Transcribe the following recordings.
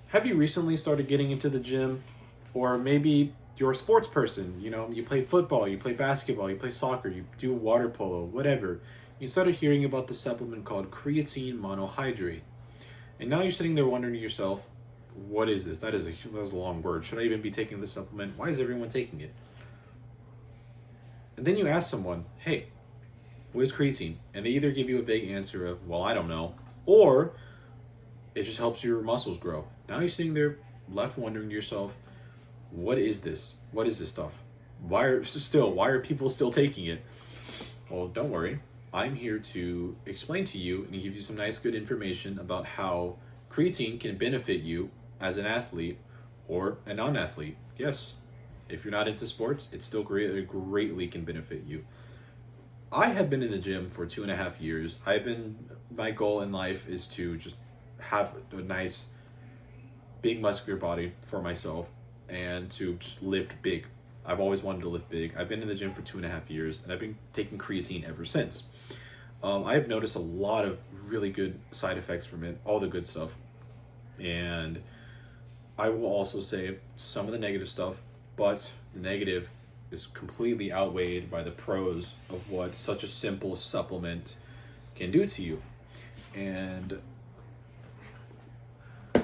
Have you recently started getting into the gym? Or maybe you're a sports person, you play football, you play basketball, you play soccer, you do water polo, whatever. You started hearing about the supplement called creatine monohydrate. And now you're sitting there wondering to yourself, what is this? That is a long word. Should I even be taking this supplement? Why is everyone taking it? And then you ask someone, hey, what is creatine? And they either give you a vague answer of, well, I don't know, or it just helps your muscles grow. Now you're sitting there left wondering to yourself, what is this? What is this stuff? Why are people still taking it? Well, don't worry. I'm here to explain to you and give you some nice good information about how creatine can benefit you as an athlete or a non-athlete. Yes, if you're not into sports, it still greatly can benefit you. I have been in the gym for 2.5 years. My goal in life is to just have a nice big muscular body for myself and to just lift big. I've always wanted to lift big. I've been in the gym for 2.5 years and I've been taking creatine ever since. I have noticed a lot of really good side effects from it, all the good stuff. And I will also say some of the negative stuff, but the negative is completely outweighed by the pros of what such a simple supplement can do to you. And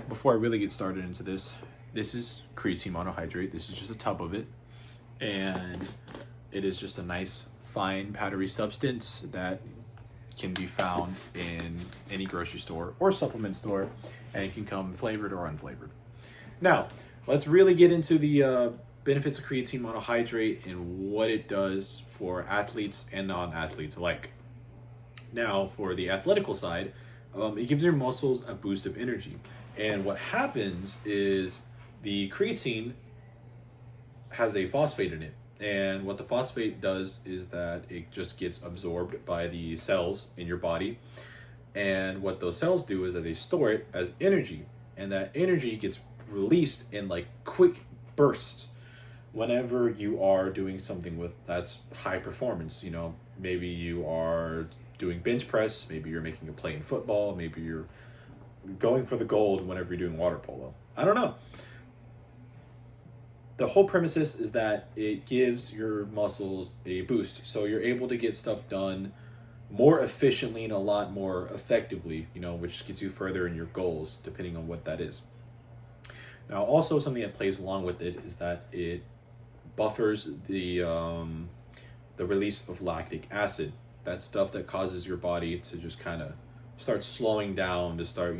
before I really get started into this is creatine monohydrate. This is just a tub of it. And it is just a nice, fine, powdery substance that can be found in any grocery store or supplement store, and it can come flavored or unflavored. Now, let's really get into the benefits of creatine monohydrate and what it does for athletes and non-athletes alike. Now, for the athletical side, it gives your muscles a boost of energy. And what happens is the creatine has a phosphate in it. And what the phosphate does is that it just gets absorbed by the cells in your body. And what those cells do is that they store it as energy. And that energy gets released in like quick bursts whenever you are doing something that's high performance. Maybe you are doing bench press, maybe you're making a play in football, maybe you're going for the gold whenever you're doing water polo. I don't know. The whole premises is that it gives your muscles a boost. So you're able to get stuff done more efficiently and a lot more effectively, which gets you further in your goals, depending on what that is. Now, also something that plays along with it is that it buffers the release of lactic acid. That stuff that causes your body to just kind of start slowing down, to start,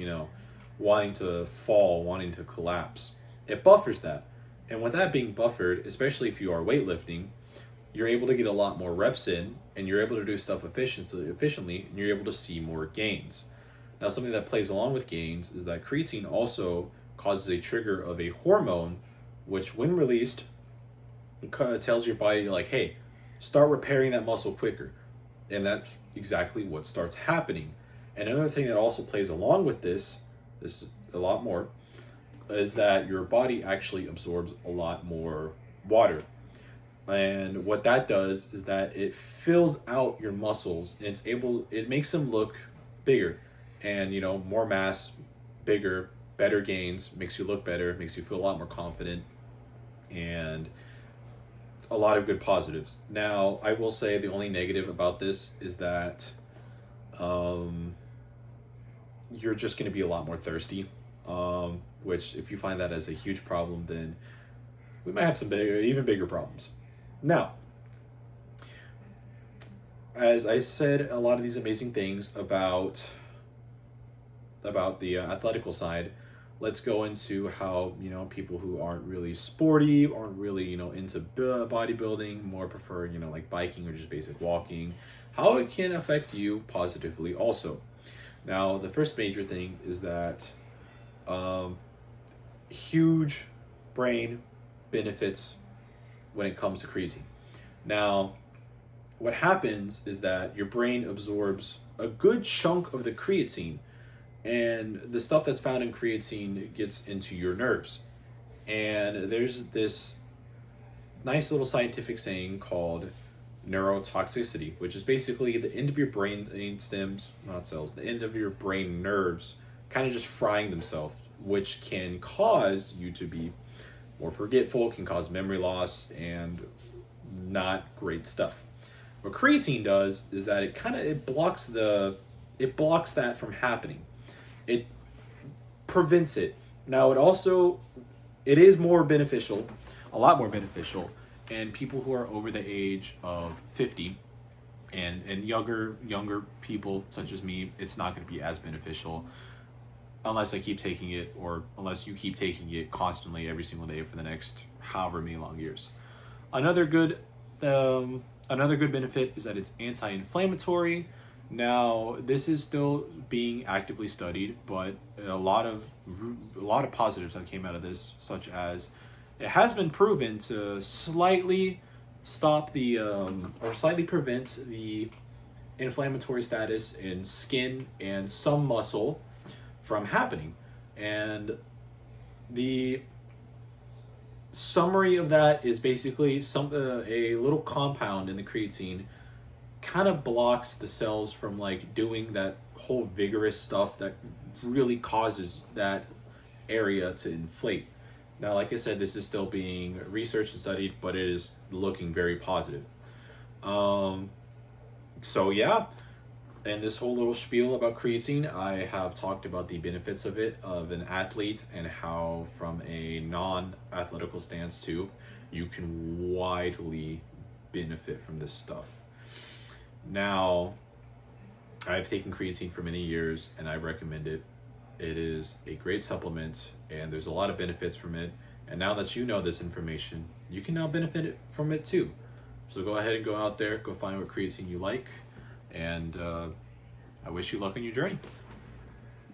wanting to fall, wanting to collapse. It buffers that. And with that being buffered, especially if you are weightlifting, you're able to get a lot more reps in, and you're able to do stuff efficiently, and you're able to see more gains. Now, something that plays along with gains is that creatine also causes a trigger of a hormone, which when released, tells your body like, hey, start repairing that muscle quicker. And that's exactly what starts happening. And another thing that also plays along with this is a lot more, is that your body actually absorbs a lot more water. And what that does is that it fills out your muscles, and it makes them look bigger, and more mass, bigger, better gains, makes you look better, makes you feel a lot more confident, and a lot of good positives. Now, I will say the only negative about this is that you're just going to be a lot more thirsty, which if you find that as a huge problem, then we might have some even bigger problems. Now, as I said, a lot of these amazing things about the athletical side, let's go into how people who aren't really sporty, aren't really into bodybuilding, more prefer like biking or just basic walking, how it can affect you positively also. Now, the first major thing is that huge brain benefits when it comes to creatine. Now, what happens is that your brain absorbs a good chunk of the creatine, and the stuff that's found in creatine gets into your nerves. And there's this nice little scientific saying called neurotoxicity, which is basically the end of your brain stems, not cells, the end of your brain nerves kind of just frying themselves, which can cause you to be more forgetful, can cause memory loss, and not great stuff. What creatine does is that it blocks that from happening. It prevents it. Now it is more beneficial, a lot more beneficial, and people who are over the age of 50 and younger people such as me. It's not going to be as beneficial unless I keep taking it, or unless you keep taking it constantly every single day for the next however many long years. Another good benefit is that it's anti-inflammatory. Now, this is still being actively studied, but a lot of positives that came out of this, such as it has been proven to slightly stop or slightly prevent the inflammatory status in skin and some muscle from happening. And the summary of that is basically a little compound in the creatine kind of blocks the cells from like doing that whole vigorous stuff that really causes that area to inflate. Now, like I said, this is still being researched and studied, but it is looking very positive. So yeah, and this whole little spiel about creatine, I have talked about the benefits of it, of an athlete, and how from a non-athletical stance too, you can widely benefit from this stuff. Now, I've taken creatine for many years and I recommend it. It is a great supplement and there's a lot of benefits from it. And now that you know this information, you can now benefit from it too. So go ahead and go out there, go find what creatine you like, and I wish you luck on your journey.